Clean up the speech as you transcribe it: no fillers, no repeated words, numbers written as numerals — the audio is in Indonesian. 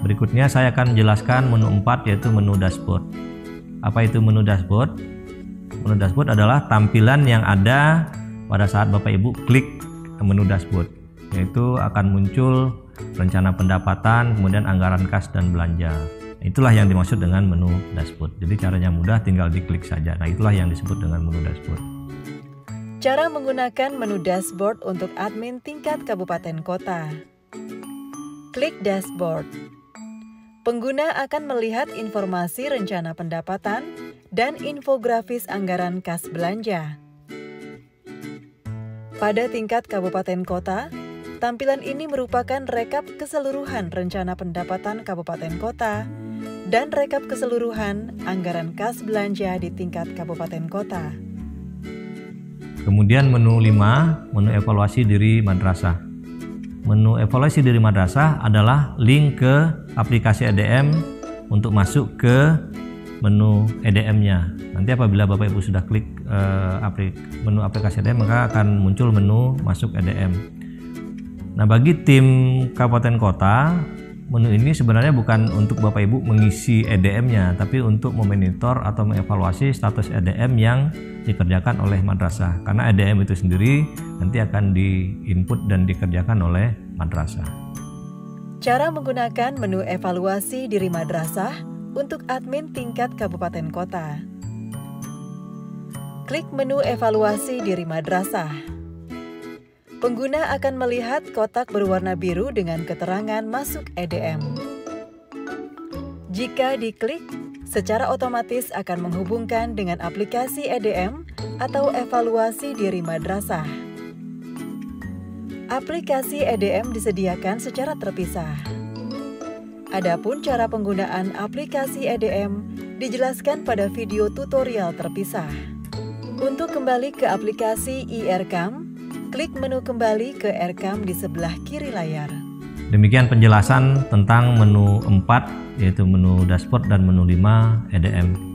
Berikutnya saya akan menjelaskan menu 4, yaitu menu dashboard. Apa itu menu dashboard? Menu dashboard adalah tampilan yang ada pada saat Bapak Ibu klik menu dashboard, yaitu akan muncul rencana pendapatan, kemudian anggaran kas dan belanja. Itulah yang dimaksud dengan menu dashboard. Jadi caranya mudah, tinggal diklik saja. Nah, itulah yang disebut dengan menu dashboard. Cara menggunakan menu dashboard untuk admin tingkat kabupaten kota. Klik dashboard. Pengguna akan melihat informasi rencana pendapatan dan infografis anggaran kas belanja. Pada tingkat kabupaten kota, tampilan ini merupakan rekap keseluruhan rencana pendapatan kabupaten kota dan rekap keseluruhan anggaran kas belanja di tingkat kabupaten kota. Kemudian menu 5, menu evaluasi diri madrasah. Menu evaluasi diri madrasah adalah link ke aplikasi EDM untuk masuk ke menu EDM-nya. Nanti apabila Bapak Ibu sudah klik menu aplikasi EDM, maka akan muncul menu masuk EDM. Nah, bagi tim kabupaten kota, menu ini sebenarnya bukan untuk Bapak Ibu mengisi EDM-nya, tapi untuk memonitor atau mengevaluasi status EDM yang dikerjakan oleh madrasah. Karena EDM itu sendiri nanti akan diinput dan dikerjakan oleh madrasah. Cara menggunakan menu evaluasi diri madrasah untuk admin tingkat kabupaten kota. Klik menu evaluasi diri madrasah. Pengguna akan melihat kotak berwarna biru dengan keterangan masuk EDM. Jika diklik, secara otomatis akan menghubungkan dengan aplikasi EDM atau evaluasi diri madrasah. Aplikasi EDM disediakan secara terpisah. Adapun cara penggunaan aplikasi EDM dijelaskan pada video tutorial terpisah. Untuk kembali ke aplikasi iRekam, klik menu kembali ke Rekam di sebelah kiri layar. Demikian penjelasan tentang menu 4, yaitu menu dashboard dan menu 5 EDM.